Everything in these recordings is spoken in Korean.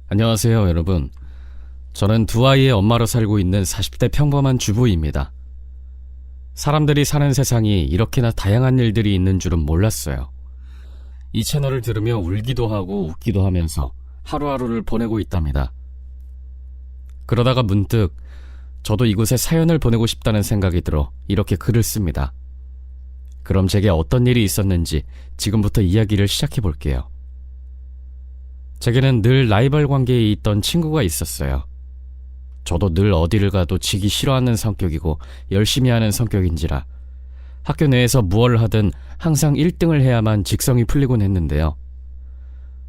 안녕하세요, 여러분. 저는 두 아이의 엄마로 살고 있는 40대 평범한 주부입니다. 사람들이 사는 세상이 이렇게나 다양한 일들이 있는 줄은 몰랐어요. 이 채널을 들으며 울기도 하고 웃기도 하면서 하루하루를 보내고 있답니다. 그러다가 문득 저도 이곳에 사연을 보내고 싶다는 생각이 들어 이렇게 글을 씁니다. 그럼 제게 어떤 일이 있었는지 지금부터 이야기를 시작해 볼게요. 제게는 늘 라이벌 관계에 있던 친구가 있었어요. 저도 늘 어디를 가도 지기 싫어하는 성격이고 열심히 하는 성격인지라 학교 내에서 무엇을 하든 항상 1등을 해야만 직성이 풀리곤 했는데요.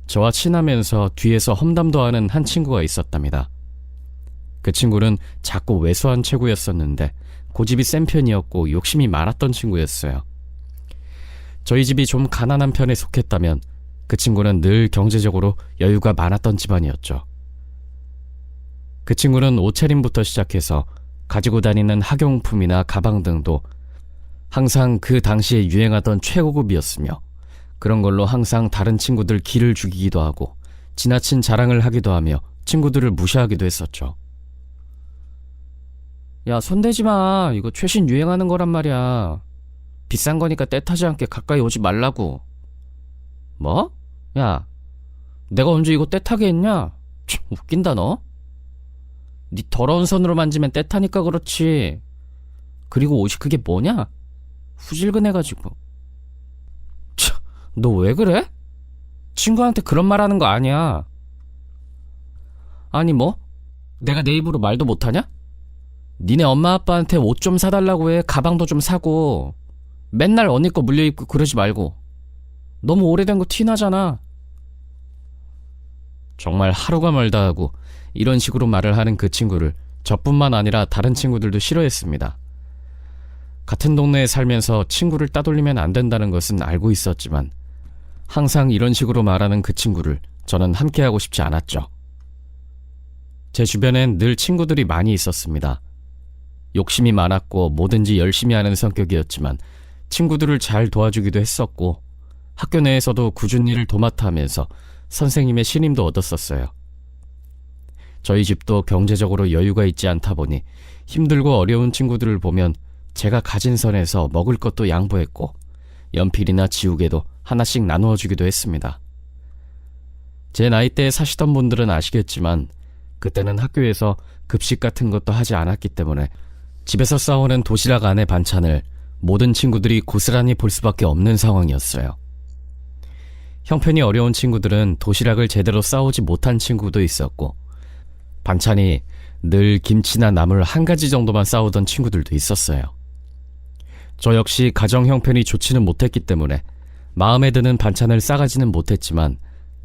저와 친하면서 뒤에서 험담도 하는 한 친구가 있었답니다. 그 친구는 작고 왜소한 체구였었는데 고집이 센 편이었고 욕심이 많았던 친구였어요. 저희 집이 좀 가난한 편에 속했다면 그 친구는 늘 경제적으로 여유가 많았던 집안이었죠. 그 친구는 옷차림부터 시작해서 가지고 다니는 학용품이나 가방 등도 항상 그 당시에 유행하던 최고급이었으며 그런 걸로 항상 다른 친구들 기를 죽이기도 하고 지나친 자랑을 하기도 하며 친구들을 무시하기도 했었죠. 야, 손대지 마. 이거 최신 유행하는 거란 말이야. 비싼 거니까 떼타지 않게 가까이 오지 말라고. 뭐? 야, 내가 언제 이거 떼타게 했냐? 참, 웃긴다 너. 네 더러운 손으로 만지면 떼타니까 그렇지. 그리고 옷이 그게 뭐냐? 후질근해가지고. 참, 너 왜 그래? 친구한테 그런 말 하는 거 아니야. 아니 뭐? 내가 내 입으로 말도 못하냐? 니네 엄마 아빠한테 옷 좀 사달라고 해. 가방도 좀 사고. 맨날 언니 거 물려입고 그러지 말고. 너무 오래된 거 티나잖아. 정말 하루가 멀다 하고 이런 식으로 말을 하는 그 친구를 저뿐만 아니라 다른 친구들도 싫어했습니다. 같은 동네에 살면서 친구를 따돌리면 안 된다는 것은 알고 있었지만 항상 이런 식으로 말하는 그 친구를 저는 함께하고 싶지 않았죠. 제 주변엔 늘 친구들이 많이 있었습니다. 욕심이 많았고 뭐든지 열심히 하는 성격이었지만 친구들을 잘 도와주기도 했었고 학교 내에서도 꾸준히 일을 도맡아 하면서 선생님의 신임도 얻었었어요. 저희 집도 경제적으로 여유가 있지 않다 보니 힘들고 어려운 친구들을 보면 제가 가진 선에서 먹을 것도 양보했고 연필이나 지우개도 하나씩 나누어 주기도 했습니다. 제 나이대에 사시던 분들은 아시겠지만 그때는 학교에서 급식 같은 것도 하지 않았기 때문에 집에서 싸오는 도시락 안의 반찬을 모든 친구들이 고스란히 볼 수밖에 없는 상황이었어요. 형편이 어려운 친구들은 도시락을 제대로 싸오지 못한 친구도 있었고 반찬이 늘 김치나 나물 한 가지 정도만 싸오던 친구들도 있었어요. 저 역시 가정 형편이 좋지는 못했기 때문에 마음에 드는 반찬을 싸가지는 못했지만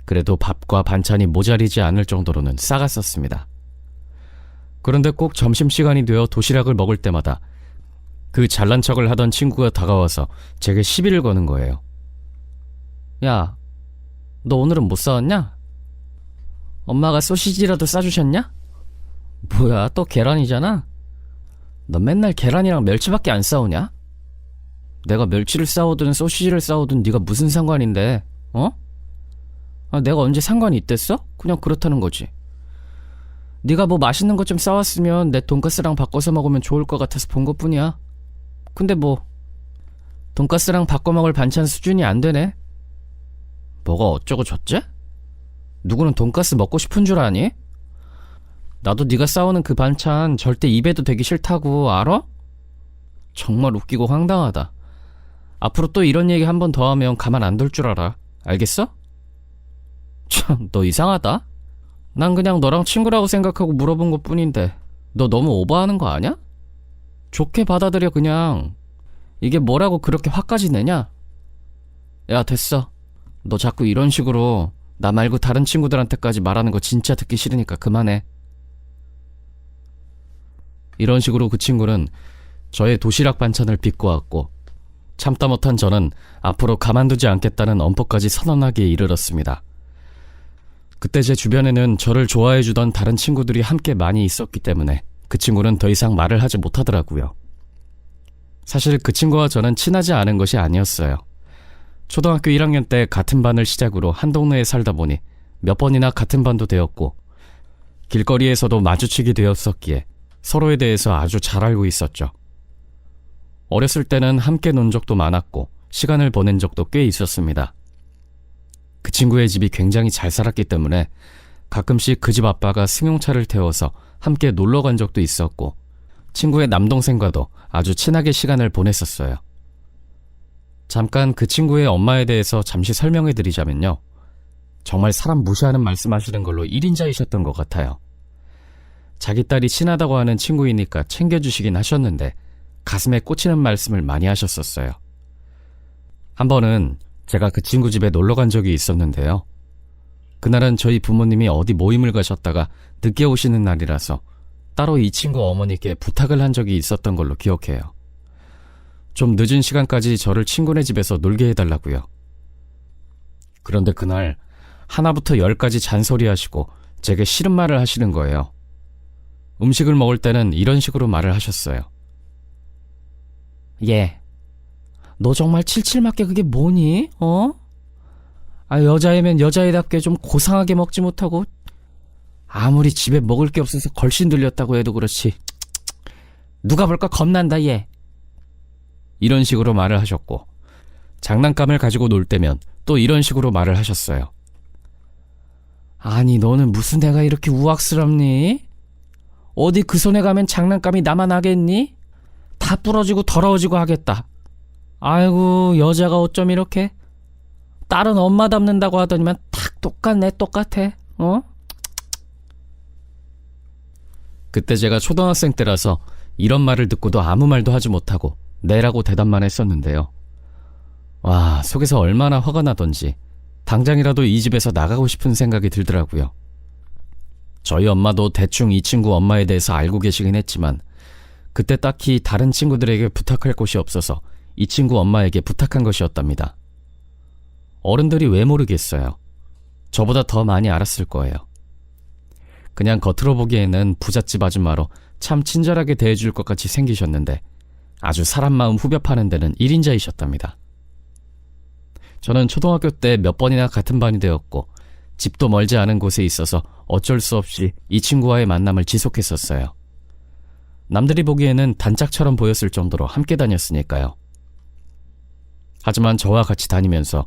그래도 밥과 반찬이 모자리지 않을 정도로는 싸갔었습니다. 그런데 꼭 점심시간이 되어 도시락을 먹을 때마다 그 잘난 척을 하던 친구가 다가와서 제게 시비를 거는 거예요. 야, 너 오늘은 못 싸웠냐? 엄마가 소시지라도 싸주셨냐? 뭐야, 또 계란이잖아? 너 맨날 계란이랑 멸치밖에 안 싸우냐? 내가 멸치를 싸우든 소시지를 싸우든 네가 무슨 상관인데, 어? 아, 내가 언제 상관이 있댔어? 그냥 그렇다는 거지. 네가 뭐 맛있는 것 좀 싸왔으면 내 돈가스랑 바꿔서 먹으면 좋을 것 같아서 본 것뿐이야. 근데 뭐 돈가스랑 바꿔 먹을 반찬 수준이 안 되네. 뭐가 어쩌고 저쩌? 누구는 돈가스 먹고 싶은 줄 아니? 나도 네가 싸우는 그 반찬 절대 입에도 대기 싫다고 알아? 정말 웃기고 황당하다. 앞으로 또 이런 얘기 한 번 더 하면 가만 안 둘 줄 알아. 알겠어? 참, 너 이상하다. 난 그냥 너랑 친구라고 생각하고 물어본 것 뿐인데 너 너무 오버하는 거 아냐? 좋게 받아들여 그냥. 이게 뭐라고 그렇게 화까지 내냐? 야, 됐어. 너 자꾸 이런 식으로 나 말고 다른 친구들한테까지 말하는 거 진짜 듣기 싫으니까 그만해. 이런 식으로 그 친구는 저의 도시락 반찬을 비꼬았고 참다 못한 저는 앞으로 가만두지 않겠다는 엄포까지 선언하기에 이르렀습니다. 그때 제 주변에는 저를 좋아해주던 다른 친구들이 함께 많이 있었기 때문에 그 친구는 더 이상 말을 하지 못하더라고요. 사실 그 친구와 저는 친하지 않은 것이 아니었어요. 초등학교 1학년 때 같은 반을 시작으로 한 동네에 살다 보니 몇 번이나 같은 반도 되었고 길거리에서도 마주치게 되었었기에 서로에 대해서 아주 잘 알고 있었죠. 어렸을 때는 함께 논 적도 많았고 시간을 보낸 적도 꽤 있었습니다. 그 친구의 집이 굉장히 잘 살았기 때문에 가끔씩 그 집 아빠가 승용차를 태워서 함께 놀러 간 적도 있었고 친구의 남동생과도 아주 친하게 시간을 보냈었어요. 잠깐 그 친구의 엄마에 대해서 잠시 설명해 드리자면요. 정말 사람 무시하는 말씀하시는 걸로 1인자이셨던 것 같아요. 자기 딸이 친하다고 하는 친구이니까 챙겨주시긴 하셨는데 가슴에 꽂히는 말씀을 많이 하셨었어요. 한 번은 제가 그 친구 집에 놀러 간 적이 있었는데요. 그날은 저희 부모님이 어디 모임을 가셨다가 늦게 오시는 날이라서 따로 이 친구 어머니께 부탁을 한 적이 있었던 걸로 기억해요. 좀 늦은 시간까지 저를 친구네 집에서 놀게 해달라고요. 그런데 그날 하나부터 10까지 잔소리하시고 제게 싫은 말을 하시는 거예요. 음식을 먹을 때는 이런 식으로 말을 하셨어요. 얘, 너 정말 칠칠맞게 그게 뭐니? 여자애면 여자애답게 좀 고상하게 먹지 못하고 아무리 집에 먹을 게 없어서 걸신 들렸다고 해도 그렇지 누가 볼까 겁난다 얘. 이런 식으로 말을 하셨고 장난감을 가지고 놀 때면 또 이런 식으로 말을 하셨어요. 아니 너는 무슨 애가 이렇게 우악스럽니? 어디 그 손에 가면 장난감이 나만 하겠니? 다 부러지고 더러워지고 하겠다. 아이고 여자가 어쩜 이렇게 딸은 엄마 닮는다고 하더니만 딱 똑같네 똑같아. 그때 제가 초등학생 때라서 이런 말을 듣고도 아무 말도 하지 못하고 네라고 대답만 했었는데요. 와, 속에서 얼마나 화가 나던지 당장이라도 이 집에서 나가고 싶은 생각이 들더라고요. 저희 엄마도 대충 이 친구 엄마에 대해서 알고 계시긴 했지만 그때 딱히 다른 친구들에게 부탁할 곳이 없어서 이 친구 엄마에게 부탁한 것이었답니다. 어른들이 왜 모르겠어요. 저보다 더 많이 알았을 거예요. 그냥 겉으로 보기에는 부잣집 아줌마로 참 친절하게 대해줄 것 같이 생기셨는데 아주 사람 마음 후벼 파는 데는 1인자이셨답니다. 저는 초등학교 때 몇 번이나 같은 반이 되었고 집도 멀지 않은 곳에 있어서 어쩔 수 없이 이 친구와의 만남을 지속했었어요. 남들이 보기에는 단짝처럼 보였을 정도로 함께 다녔으니까요. 하지만 저와 같이 다니면서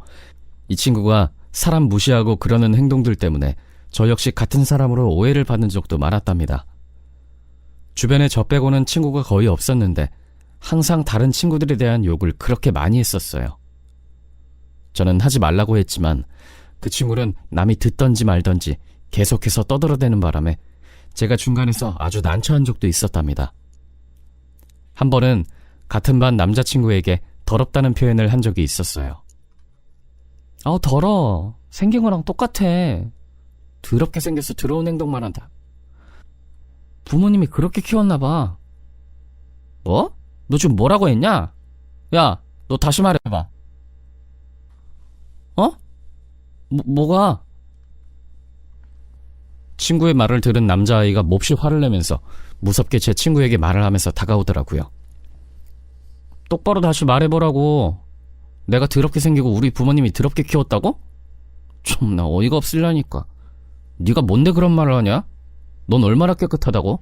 이 친구가 사람 무시하고 그러는 행동들 때문에 저 역시 같은 사람으로 오해를 받는 적도 많았답니다. 주변에 저 빼고는 친구가 거의 없었는데 항상 다른 친구들에 대한 욕을 그렇게 많이 했었어요. 저는 하지 말라고 했지만 그 친구는 남이 듣던지 말던지 계속해서 떠들어대는 바람에 제가 중간에서 아주 난처한 적도 있었답니다. 한 번은 같은 반 남자친구에게 더럽다는 표현을 한 적이 있었어요. 더러워. 생긴 거랑 똑같아. 더럽게 생겨서 더러운 행동만 한다. 부모님이 그렇게 키웠나 봐. 뭐? 너 지금 뭐라고 했냐? 야, 너 다시 말해봐. 뭐가? 친구의 말을 들은 남자아이가 몹시 화를 내면서 무섭게 제 친구에게 말을 하면서 다가오더라고요. 똑바로 다시 말해보라고. 내가 더럽게 생기고 우리 부모님이 더럽게 키웠다고? 좀 나 어이가 없으려니까. 네가 뭔데 그런 말을 하냐? 넌 얼마나 깨끗하다고?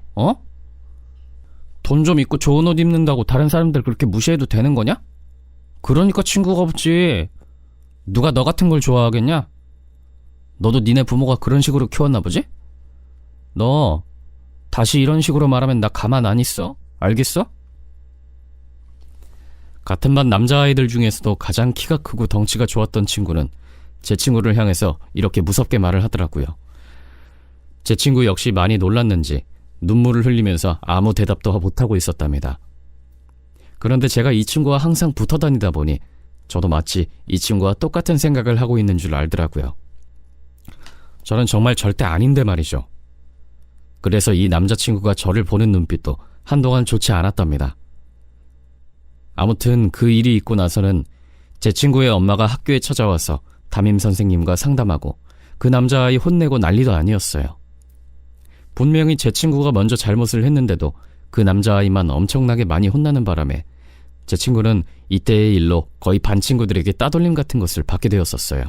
돈 좀 있고 좋은 옷 입는다고 다른 사람들 그렇게 무시해도 되는 거냐? 그러니까 친구가 없지. 누가 너 같은 걸 좋아하겠냐? 너도 니네 부모가 그런 식으로 키웠나 보지? 너 다시 이런 식으로 말하면 나 가만 안 있어. 알겠어? 같은 반 남자아이들 중에서도 가장 키가 크고 덩치가 좋았던 친구는 제 친구를 향해서 이렇게 무섭게 말을 하더라고요. 제 친구 역시 많이 놀랐는지 눈물을 흘리면서 아무 대답도 못하고 있었답니다. 그런데 제가 이 친구와 항상 붙어 다니다 보니 저도 마치 이 친구와 똑같은 생각을 하고 있는 줄 알더라고요. 저는 정말 절대 아닌데 말이죠. 그래서 이 남자친구가 저를 보는 눈빛도 한동안 좋지 않았답니다. 아무튼 그 일이 있고 나서는 제 친구의 엄마가 학교에 찾아와서 담임선생님과 상담하고 그 남자아이 혼내고 난리도 아니었어요. 분명히 제 친구가 먼저 잘못을 했는데도 그 남자아이만 엄청나게 많이 혼나는 바람에 제 친구는 이때의 일로 거의 반 친구들에게 따돌림 같은 것을 받게 되었었어요.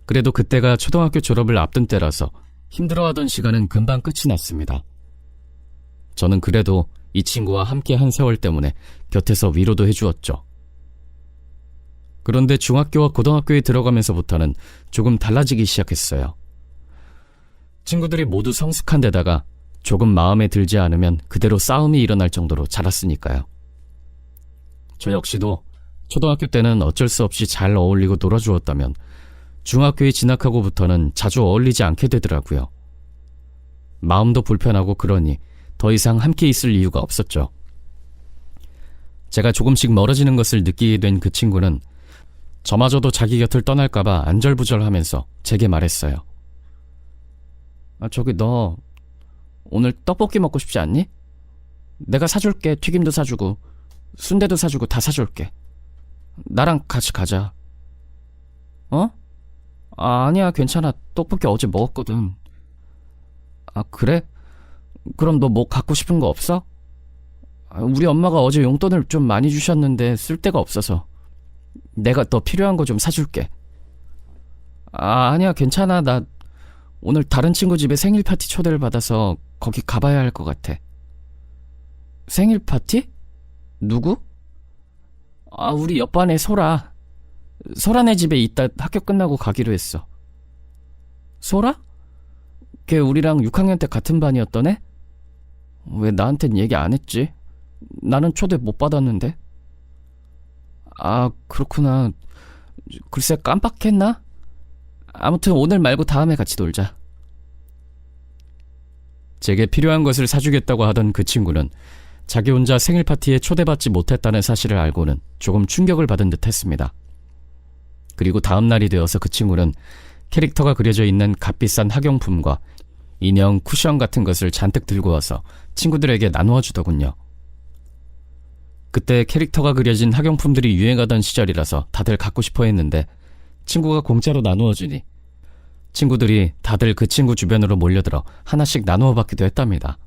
그래도 그때가 초등학교 졸업을 앞둔 때라서 힘들어하던 시간은 금방 끝이 났습니다. 저는 그래도 이 친구와 함께 한 세월 때문에 곁에서 위로도 해주었죠. 그런데 중학교와 고등학교에 들어가면서부터는 조금 달라지기 시작했어요. 친구들이 모두 성숙한 데다가 조금 마음에 들지 않으면 그대로 싸움이 일어날 정도로 자랐으니까요. 저 역시도 초등학교 때는 어쩔 수 없이 잘 어울리고 놀아주었다면 중학교에 진학하고부터는 자주 어울리지 않게 되더라고요. 마음도 불편하고 그러니 더 이상 함께 있을 이유가 없었죠. 제가 조금씩 멀어지는 것을 느끼게 된 그 친구는 저마저도 자기 곁을 떠날까봐 안절부절하면서 제게 말했어요. 저기 너 오늘 떡볶이 먹고 싶지 않니? 내가 사줄게. 튀김도 사주고 순대도 사주고 다 사줄게. 나랑 같이 가자. 아니야, 괜찮아. 떡볶이 어제 먹었거든. 그래? 그럼 너 뭐 갖고 싶은 거 없어? 우리 엄마가 어제 용돈을 좀 많이 주셨는데 쓸 데가 없어서 내가 너 필요한 거 좀 사줄게. 아니야, 괜찮아. 나 오늘 다른 친구 집에 생일 파티 초대를 받아서 거기 가봐야 할 것 같아. 생일 파티? 누구? 우리 옆반의 소라. 소라네 집에 이따 학교 끝나고 가기로 했어. 소라? 걔 우리랑 6학년 때 같은 반이었던 애? 왜 나한텐 얘기 안 했지? 나는 초대 못 받았는데. 그렇구나. 글쎄 깜빡했나? 아무튼 오늘 말고 다음에 같이 놀자. 제게 필요한 것을 사주겠다고 하던 그 친구는 자기 혼자 생일 파티에 초대받지 못했다는 사실을 알고는 조금 충격을 받은 듯 했습니다. 그리고 다음 날이 되어서 그 친구는 캐릭터가 그려져 있는 값비싼 학용품과 인형, 쿠션 같은 것을 잔뜩 들고 와서 친구들에게 나누어 주더군요. 그때 캐릭터가 그려진 학용품들이 유행하던 시절이라서 다들 갖고 싶어 했는데 친구가 공짜로 나누어 주니 친구들이 다들 그 친구 주변으로 몰려들어 하나씩 나누어 받기도 했답니다.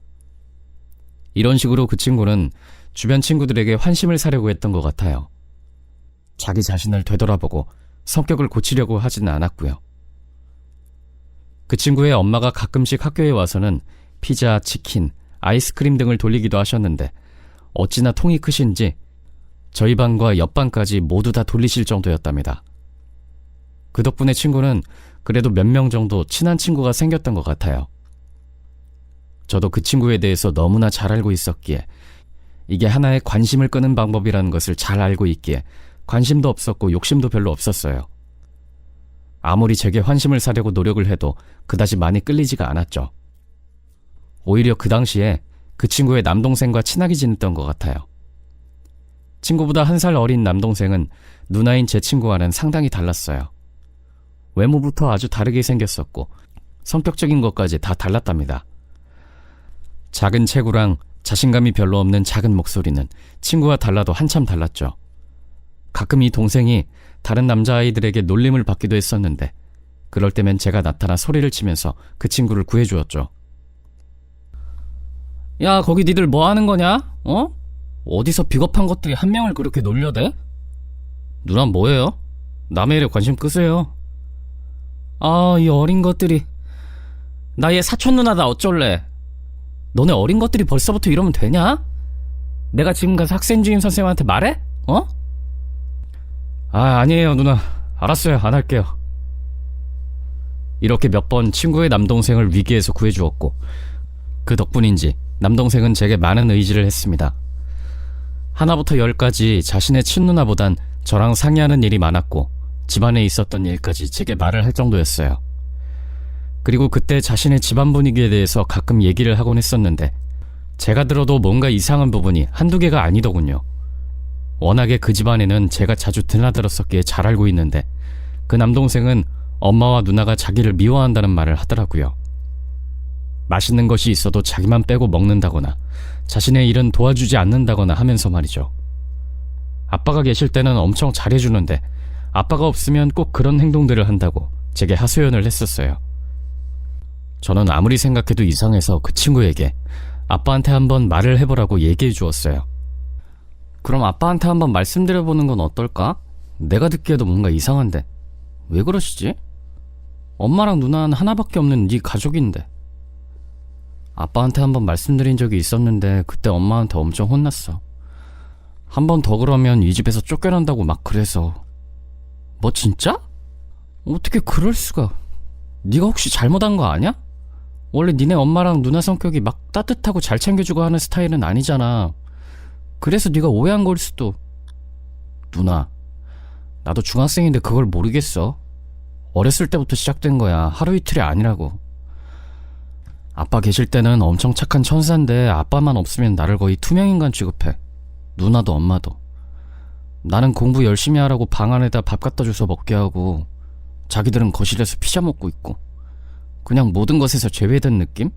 이런 식으로 그 친구는 주변 친구들에게 환심을 사려고 했던 것 같아요. 자기 자신을 되돌아보고 성격을 고치려고 하지는 않았고요. 그 친구의 엄마가 가끔씩 학교에 와서는 피자, 치킨, 아이스크림 등을 돌리기도 하셨는데 어찌나 통이 크신지 저희 반과 옆반까지 모두 다 돌리실 정도였답니다. 그 덕분에 친구는 그래도 몇 명 정도 친한 친구가 생겼던 것 같아요. 저도 그 친구에 대해서 너무나 잘 알고 있었기에 이게 하나의 관심을 끄는 방법이라는 것을 잘 알고 있기에 관심도 없었고 욕심도 별로 없었어요. 아무리 제게 환심을 사려고 노력을 해도 그다지 많이 끌리지가 않았죠. 오히려 그 당시에 그 친구의 남동생과 친하게 지냈던 것 같아요. 친구보다 1살 어린 남동생은 누나인 제 친구와는 상당히 달랐어요. 외모부터 아주 다르게 생겼었고 성격적인 것까지 다 달랐답니다. 작은 체구랑 자신감이 별로 없는 작은 목소리는 친구와 달라도 한참 달랐죠. 가끔 이 동생이 다른 남자아이들에게 놀림을 받기도 했었는데 그럴 때면 제가 나타나 소리를 치면서 그 친구를 구해주었죠. 야, 거기 니들 뭐 하는 거냐? 어디서 비겁한 것들이 한 명을 그렇게 놀려대? 누나 뭐예요? 남의 일에 관심 끄세요. 이 어린 것들이. 나 얘 사촌 누나다 어쩔래? 너네 어린 것들이 벌써부터 이러면 되냐? 내가 지금 가서 학생주임 선생님한테 말해? 아니에요 누나. 알았어요. 안 할게요. 이렇게 몇 번 친구의 남동생을 위기에서 구해주었고 그 덕분인지 남동생은 제게 많은 의지를 했습니다. 하나부터 10까지 자신의 친누나보단 저랑 상의하는 일이 많았고 집안에 있었던 일까지 제게 말을 할 정도였어요. 그리고 그때 자신의 집안 분위기에 대해서 가끔 얘기를 하곤 했었는데 제가 들어도 뭔가 이상한 부분이 한두 개가 아니더군요. 워낙에 그 집안에는 제가 자주 드나들었었기에 잘 알고 있는데 그 남동생은 엄마와 누나가 자기를 미워한다는 말을 하더라고요. 맛있는 것이 있어도 자기만 빼고 먹는다거나 자신의 일은 도와주지 않는다거나 하면서 말이죠. 아빠가 계실 때는 엄청 잘해주는데 아빠가 없으면 꼭 그런 행동들을 한다고 제게 하소연을 했었어요. 저는 아무리 생각해도 이상해서 그 친구에게 아빠한테 한번 말을 해보라고 얘기해 주었어요. 그럼 아빠한테 한번 말씀드려보는 건 어떨까? 내가 듣기에도 뭔가 이상한데 왜 그러시지? 엄마랑 누나는 하나밖에 없는 네 가족인데. 아빠한테 한번 말씀드린 적이 있었는데 그때 엄마한테 엄청 혼났어. 한 번 더 그러면 이 집에서 쫓겨난다고 막 그래서. 뭐 진짜? 어떻게 그럴 수가. 네가 혹시 잘못한 거 아냐? 원래 니네 엄마랑 누나 성격이 막 따뜻하고 잘 챙겨주고 하는 스타일은 아니잖아. 그래서 네가 오해한 걸 수도. 누나, 나도 중학생인데 그걸 모르겠어. 어렸을 때부터 시작된 거야. 하루 이틀이 아니라고. 아빠 계실 때는 엄청 착한 천사인데 아빠만 없으면 나를 거의 투명인간 취급해. 누나도 엄마도. 나는 공부 열심히 하라고 방 안에다 밥 갖다 줘서 먹게 하고 자기들은 거실에서 피자 먹고 있고 그냥 모든 것에서 제외된 느낌?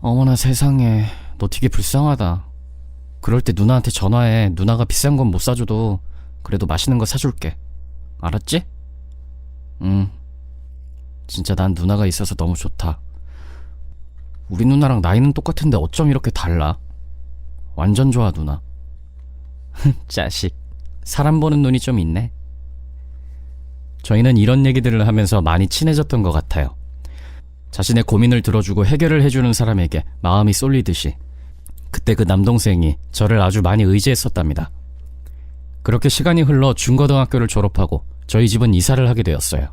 어머나 세상에, 너 되게 불쌍하다. 그럴 때 누나한테 전화해. 누나가 비싼 건 못 사줘도 그래도 맛있는 거 사줄게. 알았지? 응. 진짜 난 누나가 있어서 너무 좋다. 우리 누나랑 나이는 똑같은데 어쩜 이렇게 달라? 완전 좋아 누나. 자식, 사람 보는 눈이 좀 있네. 저희는 이런 얘기들을 하면서 많이 친해졌던 것 같아요. 자신의 고민을 들어주고 해결을 해주는 사람에게 마음이 쏠리듯이 그때 그 남동생이 저를 아주 많이 의지했었답니다. 그렇게 시간이 흘러 중고등학교를 졸업하고 저희 집은 이사를 하게 되었어요.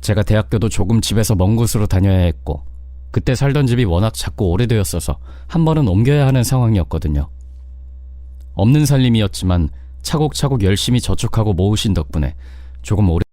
제가 대학교도 조금 집에서 먼 곳으로 다녀야 했고 그때 살던 집이 워낙 작고 오래되었어서 한 번은 옮겨야 하는 상황이었거든요. 없는 살림이었지만 차곡차곡 열심히 저축하고 모으신 덕분에 조금 오래